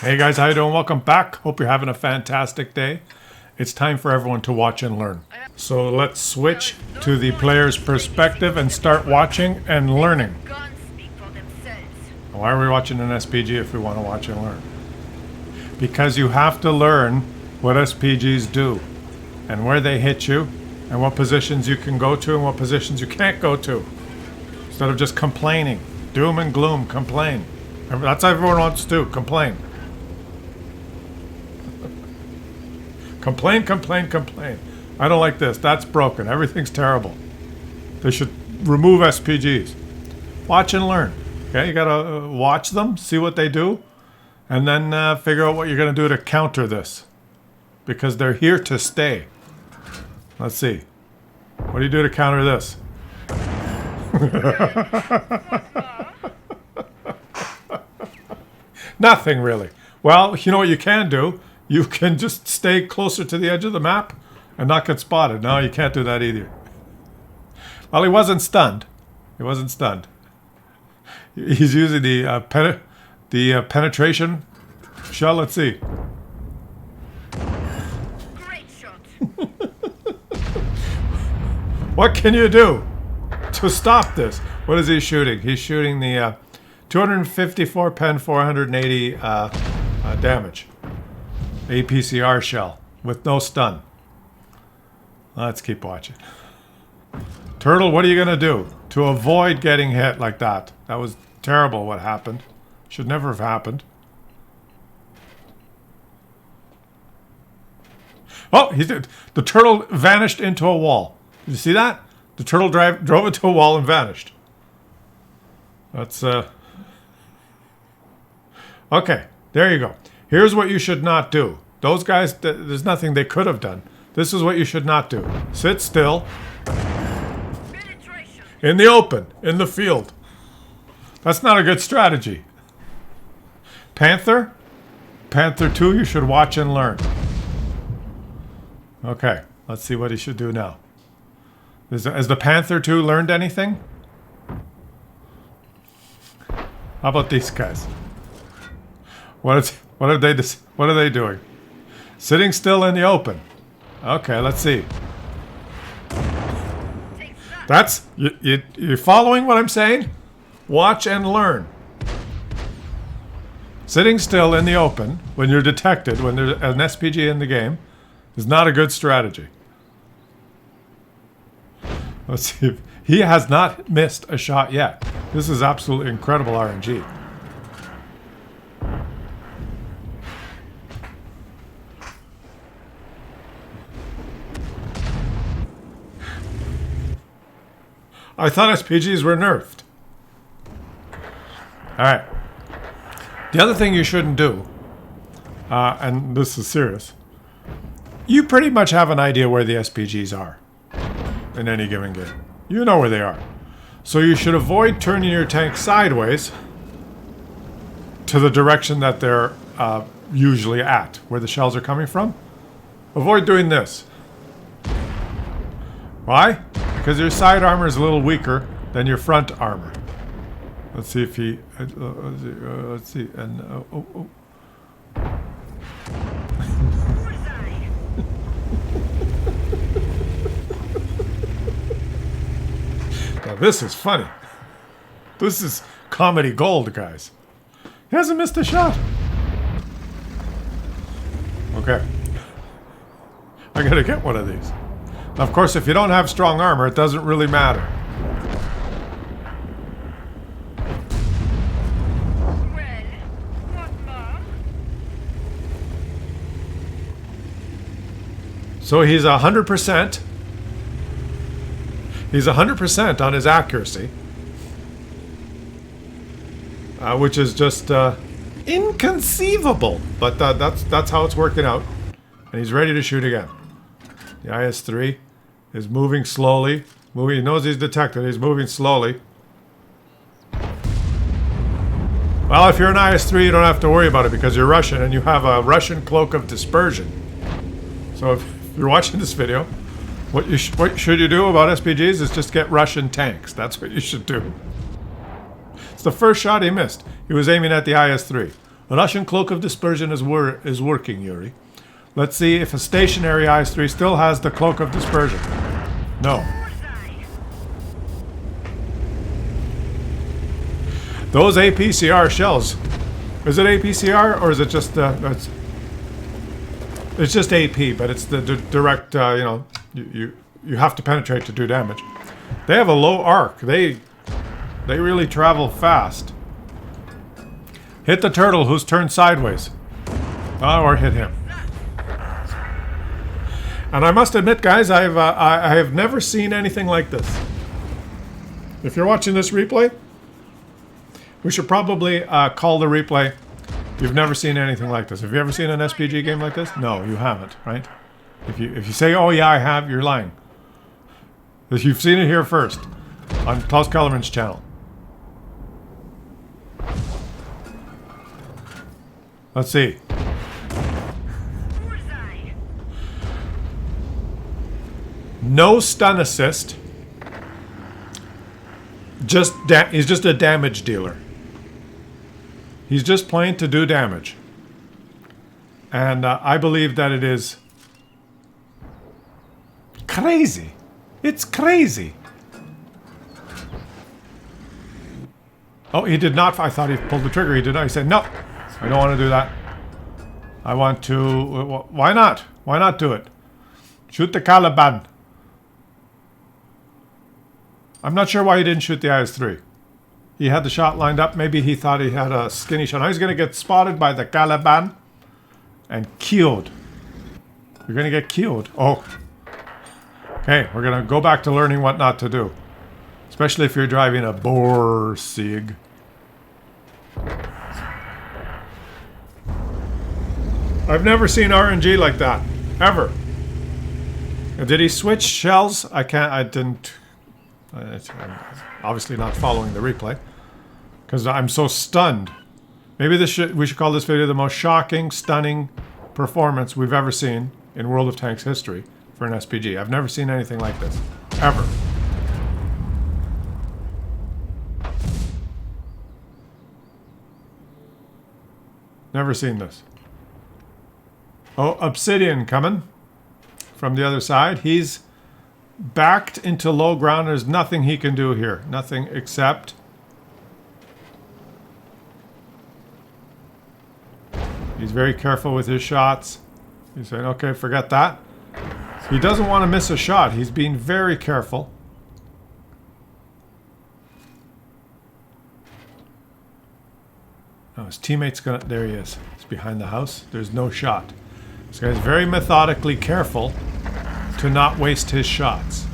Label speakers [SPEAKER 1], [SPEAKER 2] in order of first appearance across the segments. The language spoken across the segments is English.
[SPEAKER 1] Hey guys, how you doing? Welcome back. Hope you're having a fantastic day. It's time for everyone to watch and learn. So let's switch to the player's perspective and start watching and learning. Why are we watching an SPG if we want to watch and learn? Because you have to learn what SPGs do and where they hit you and what positions you can go to and what positions you can't go to. Instead of just complaining. Doom and gloom, complain. That's what everyone wants to do, complain. Complain, complain, complain. I don't like this. That's broken. Everything's terrible. They should remove SPGs. Watch and learn. Okay, you gotta watch them, see what they do, and then figure out what you're gonna do to counter this. Because they're here to stay. Let's see. What do you do to counter this? Nothing really. Well, you know what you can do? You can just stay closer to the edge of the map and not get spotted. No, you can't do that either. Well, he wasn't stunned. He wasn't stunned. He's using the penetration shell. Let's see.
[SPEAKER 2] Great shot.
[SPEAKER 1] What can you do to stop this? What is he shooting? He's shooting the 254 pen 480 damage. APCR shell with no stun. Let's keep watching. Turtle, what are you gonna do to avoid getting hit like that? That was terrible what happened. Should never have happened. Oh, he did. The turtle vanished into a wall. Did you see that? The turtle drove into a wall and vanished. That's okay, there you go. Here's what you should not do. Those guys, there's nothing they could have done. This is what you should not do. Sit still. In the open, in the field. That's not a good strategy. Panther? Panther 2, you should watch and learn. Okay, let's see what he should do now. Has the Panther 2 learned anything? How about these guys? What are they doing? Sitting still in the open. Okay, let's see. That's you're following what I'm saying? Watch and learn. Sitting still in the open when you're detected, when there's an SPG in the game, is not a good strategy. Let's see if he has not missed a shot yet. This is absolutely incredible RNG. I thought SPGs were nerfed. Alright. The other thing you shouldn't do, and this is serious, you pretty much have an idea where the SPGs are in any given game. You know where they are. So you should avoid turning your tank sideways to the direction that they're usually at, where the shells are coming from. Avoid doing this. Why? Because your side armor is a little weaker than your front armor. Let's see if he... let's see. And Now this is funny. This is comedy gold, guys. He hasn't missed a shot. Okay. I gotta get one of these. Of course, if you don't have strong armor, it doesn't really matter.
[SPEAKER 2] Well, what more?
[SPEAKER 1] So he's 100%. He's 100% on his accuracy. Which is just inconceivable. But that's how it's working out. And he's ready to shoot again. The IS-3 is moving slowly. He knows he's detected. He's moving slowly. Well, if you're an IS-3, you don't have to worry about it because you're Russian and you have a Russian cloak of dispersion. So if you're watching this video, what should you do about SPGs is just get Russian tanks. That's what you should do. It's the first shot he missed. He was aiming at the IS-3. Russian cloak of dispersion is working, Yuri. Let's see if a stationary IS-3 still has the cloak of dispersion. No. Those APCR shells. Is it APCR or is it just it's just AP, but it's the direct. You have to penetrate to do damage. They have a low arc. They really travel fast. Hit the turtle who's turned sideways. Oh, or hit him. And I must admit, guys, I have never seen anything like this. If you're watching this replay, we should probably call the replay. You've never seen anything like this. Have you ever seen an SPG game like this? No, you haven't, right? If you say, oh yeah, I have, you're lying. Because you've seen it here first on Claus Kellerman's channel. Let's see. No stun assist. He's just a damage dealer. He's just playing to do damage. And I believe that it is crazy. It's crazy. Oh, he did not. I thought he pulled the trigger. He did not. He said, no, I don't want to do that. I want to... Why not? Why not do it? Shoot the Caliban. I'm not sure why he didn't shoot the IS-3. He had the shot lined up. Maybe he thought he had a skinny shot. Now he's going to get spotted by the Caliban and killed. You're going to get killed. Oh. Okay, we're going to go back to learning what not to do. Especially if you're driving a Borsig. I've never seen RNG like that. Ever. Did he switch shells? I didn't... I'm obviously not following the replay because I'm so stunned. Maybe we should call this video the most shocking, stunning performance we've ever seen in World of Tanks history for an SPG. I've never seen anything like this, ever. Never seen this. Oh, Obsidian coming from the other side. He's backed into low ground. There's nothing he can do here. Nothing except... He's very careful with his shots. He's saying, okay, forget that. He doesn't want to miss a shot. He's being very careful. Oh, his teammate's gonna... There he is. He's behind the house. There's no shot. This guy's very methodically careful to not waste his shots.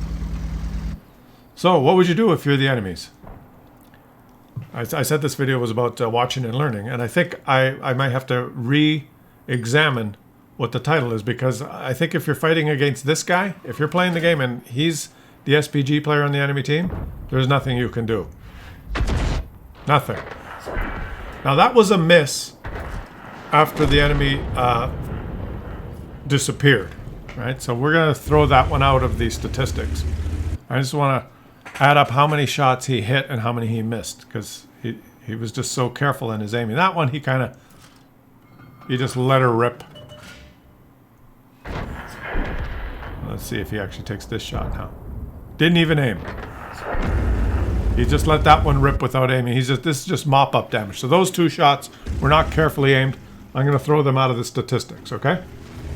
[SPEAKER 1] So, what would you do if you're the enemies? I said this video was about watching and learning, and I think I might have to re-examine what the title is, because I think if you're fighting against this guy, if you're playing the game and he's the SPG player on the enemy team, there's nothing you can do. Nothing. Now that was a miss after the enemy disappeared. Right, so we're going to throw that one out of the statistics. I just want to add up how many shots he hit and how many he missed, because he was just so careful in his aiming. That one he just let her rip. Let's see if he actually takes this shot now. Didn't even aim. He just let that one rip without aiming. This is just mop-up damage. So those two shots were not carefully aimed. I'm going to throw them out of the statistics, okay?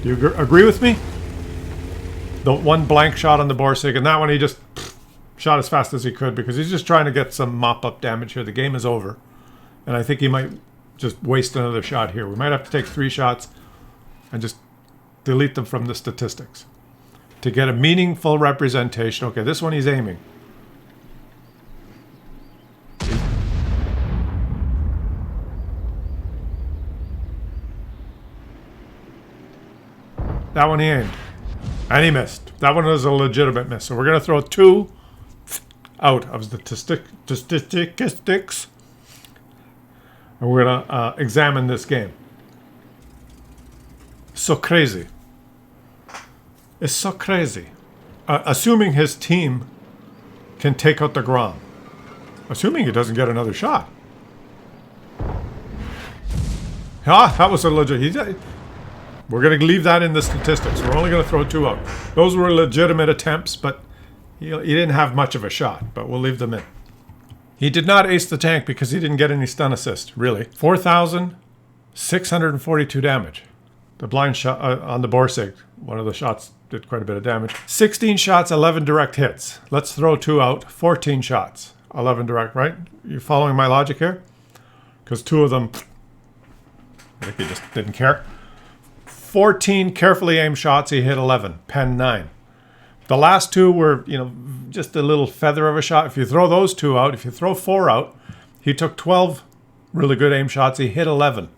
[SPEAKER 1] Do you agree with me? The one blank shot on the Borsig, and that one he just shot as fast as he could because he's just trying to get some mop-up damage here. The game is over. And I think he might just waste another shot here. We might have to take 3 shots and just delete them from the statistics to get a meaningful representation. Okay, this one he's aiming. That one he aimed. And he missed. That one was a legitimate miss. So we're going to throw 2 out of the statistics. And we're going to examine this game. So crazy. It's so crazy. Assuming his team can take out the Grom. Assuming he doesn't get another shot. Ah, that was a legit. We're going to leave that in the statistics. We're only going to throw 2 out. Those were legitimate attempts, but he didn't have much of a shot. But we'll leave them in. He did not ace the tank because he didn't get any stun assist, really. 4,642 damage. The blind shot on the Borsig, one of the shots did quite a bit of damage. 16 shots, 11 direct hits. Let's throw 2 out. 14 shots, 11 direct, right? You following my logic here? Because 2 of them, I think he just didn't care. 14 carefully aimed shots, he hit 11. Pen 9. The last 2 were, just a little feather of a shot. If you throw those 2 out, if you throw 4 out, he took 12 really good aim shots. He hit 11.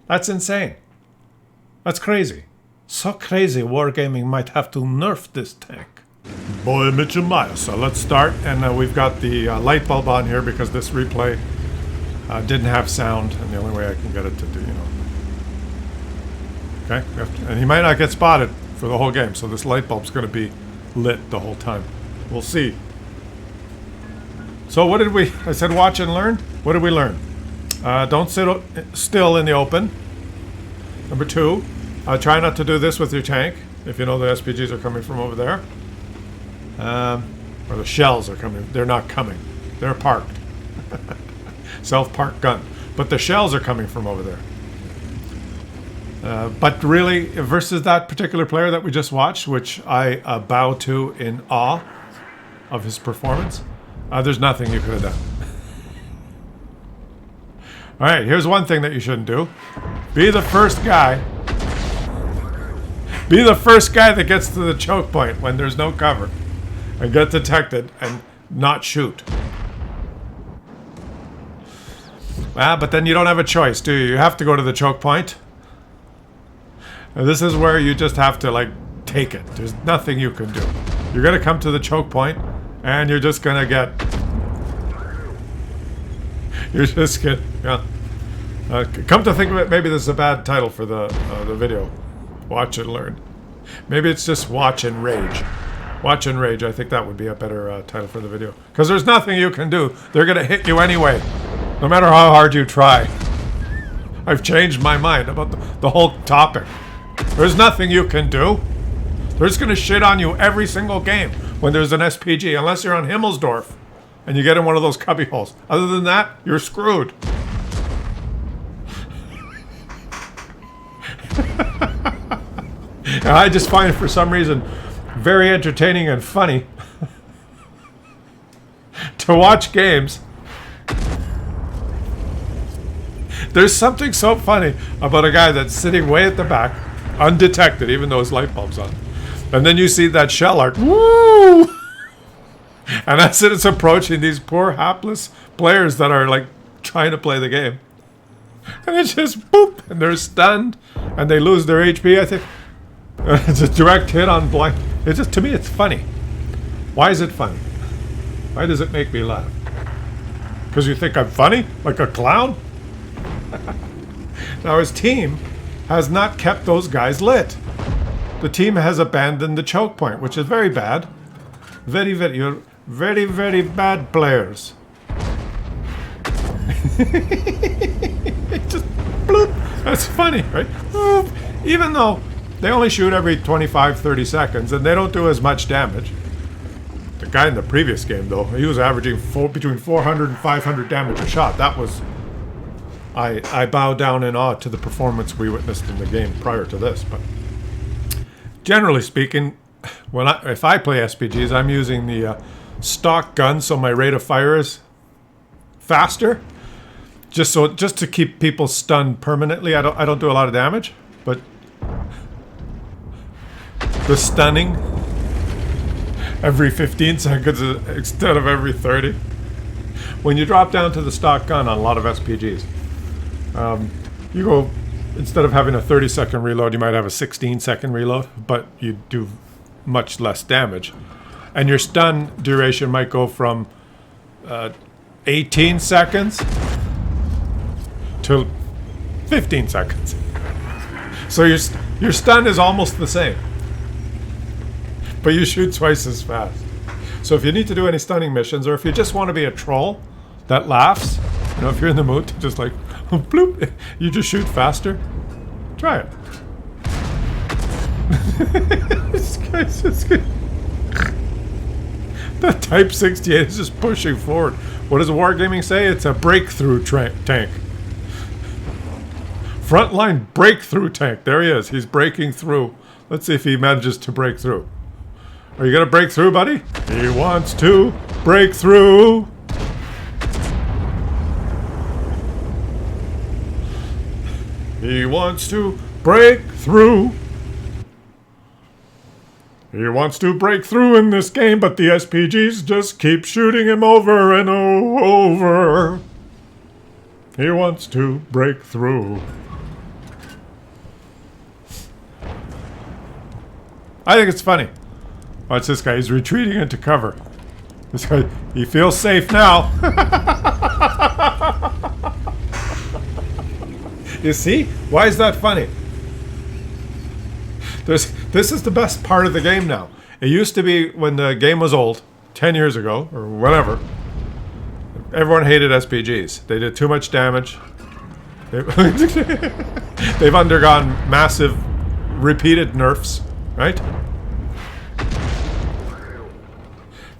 [SPEAKER 1] That's insane. That's crazy. So crazy, Wargaming might have to nerf this tank. Boy, Mitchell Myers. So let's start. And we've got the light bulb on here because this replay didn't have sound. And the only way I can get it to do, Okay? And he might not get spotted for the whole game. So this light bulb's going to be lit the whole time. We'll see. So what did we... I said watch and learn. What did we learn? Don't sit still in the open. Number 2, try not to do this with your tank if you know the SPGs are coming from over there. Or the shells are coming. They're not coming. They're parked. Self-parked gun. But the shells are coming from over there. But really, versus that particular player that we just watched, which I bow to in awe of his performance, there's nothing you could have done. All right, here's one thing that you shouldn't do. Be the first guy. Be the first guy that gets to the choke point when there's no cover and get detected and not shoot. But then you don't have a choice, do you? You have to go to the choke point. And this is where you just have to, take it. There's nothing you can do. You're going to come to the choke point, and you're just going to get... You're just going to... come to think of it, maybe this is a bad title for the video. Watch and learn. Maybe it's just watch and rage. Watch and rage. I think that would be a better title for the video. Because there's nothing you can do. They're going to hit you anyway. No matter how hard you try. I've changed my mind about the whole topic. There's nothing you can do. They're just going to shit on you every single game when there's an SPG. Unless you're on Himmelsdorf and you get in one of those cubby holes. Other than that, you're screwed. And I just find it, for some reason, very entertaining and funny to watch games. There's something so funny about a guy that's sitting way at the back, undetected, even though his light bulb's on. And then you see that shell arc, woo! And as it's approaching these poor hapless players that are trying to play the game. And it's just boop, and they're stunned, and they lose their HP. I think it's a direct hit on blind. It's just, to me, it's funny. Why is it funny? Why does it make me laugh? Because you think I'm funny, like a clown? Now his team has not kept those guys lit. The team has abandoned the choke point, which is very bad. You're very, very bad players. Just bloop. That's funny, right? Bloop. Even though they only shoot every 25, 30 seconds and they don't do as much damage. The guy in the previous game, though, he was averaging between 400 and 500 damage a shot. That was... I bow down in awe to the performance we witnessed in the game prior to this. But generally speaking, if I play SPGs, I'm using the stock gun, so my rate of fire is faster. Just to keep people stunned permanently. I don't do a lot of damage, but the stunning every 15 seconds instead of every 30. When you drop down to the stock gun on a lot of SPGs, you go, instead of having a 30-second reload, you might have a 16-second reload, but you do much less damage. And your stun duration might go from 18 seconds to 15 seconds. So your stun is almost the same, but you shoot twice as fast. So if you need to do any stunning missions, or if you just want to be a troll that laughs, if you're in the mood to just Bloop. You just shoot faster? Try it. This guy's just good. The Type 68 is just pushing forward. What does Wargaming say? It's a breakthrough tank. Frontline breakthrough tank. There he is. He's breaking through. Let's see if he manages to break through. Are you going to break through, buddy? He wants to break through. He wants to break through. He wants to break through in this game, but the SPGs just keep shooting him over and over. He wants to break through. I think it's funny. Watch this guy. He's retreating into cover. This guy, he feels safe now. You see? Why is that funny? This is the best part of the game now. It used to be when the game was old, 10 years ago, or whatever. Everyone hated SPGs. They did too much damage. They've undergone massive, repeated nerfs, right?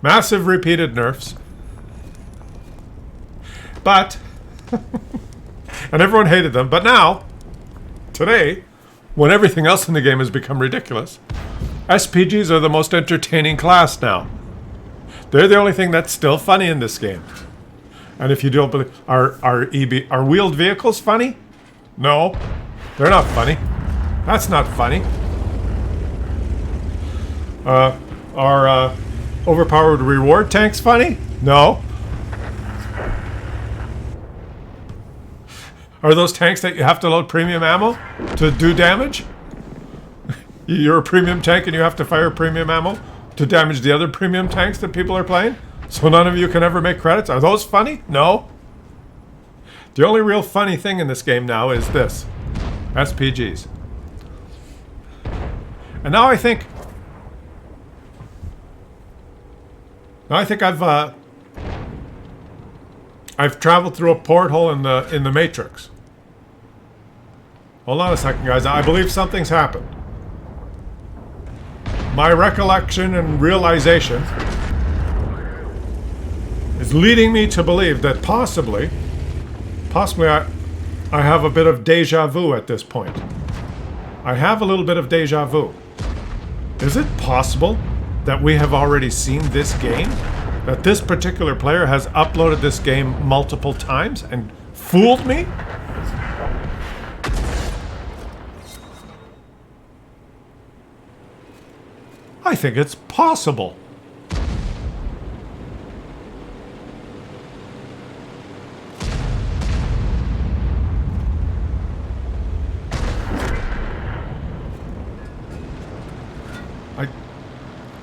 [SPEAKER 1] Massive, repeated nerfs. But, and everyone hated them. But now, today, when everything else in the game has become ridiculous, SPGs are the most entertaining class now. They're the only thing that's still funny in this game. And if you don't believe, are wheeled vehicles funny? No, they're not funny. That's not funny. Are overpowered reward tanks funny? No. Are those tanks that you have to load premium ammo to do damage? You're a premium tank and you have to fire premium ammo to damage the other premium tanks that people are playing? So none of you can ever make credits? Are those funny? No. The only real funny thing in this game now is this. SPGs. And now I think I've traveled through a porthole in the Matrix. Hold on a second, guys. I believe something's happened. My recollection and realization is leading me to believe that possibly I have a bit of deja vu at this point. I have a little bit of deja vu. Is it possible that we have already seen this game? That this particular player has uploaded this game multiple times and fooled me? I think it's possible.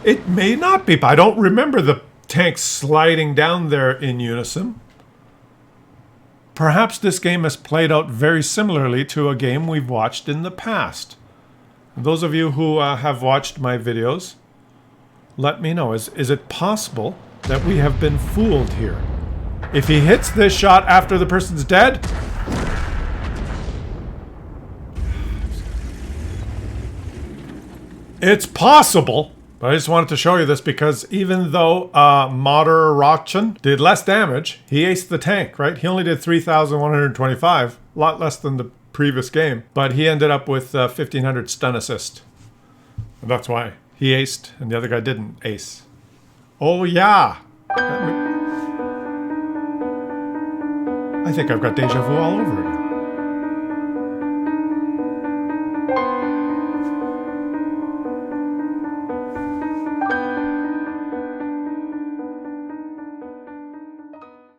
[SPEAKER 1] It may not be, but I don't remember the tanks sliding down there in unison. Perhaps this game has played out very similarly to a game we've watched in the past. And those of you who have watched my videos, let me know. Is it possible that we have been fooled here? If he hits this shot after the person's dead, it's possible. But I just wanted to show you this because even though Moderation did less damage, he aced the tank, right? He only did 3,125, a lot less than the previous game. But he ended up with 1,500 stun assist. And that's why he aced and the other guy didn't ace. Oh yeah! I think I've got deja vu all over again.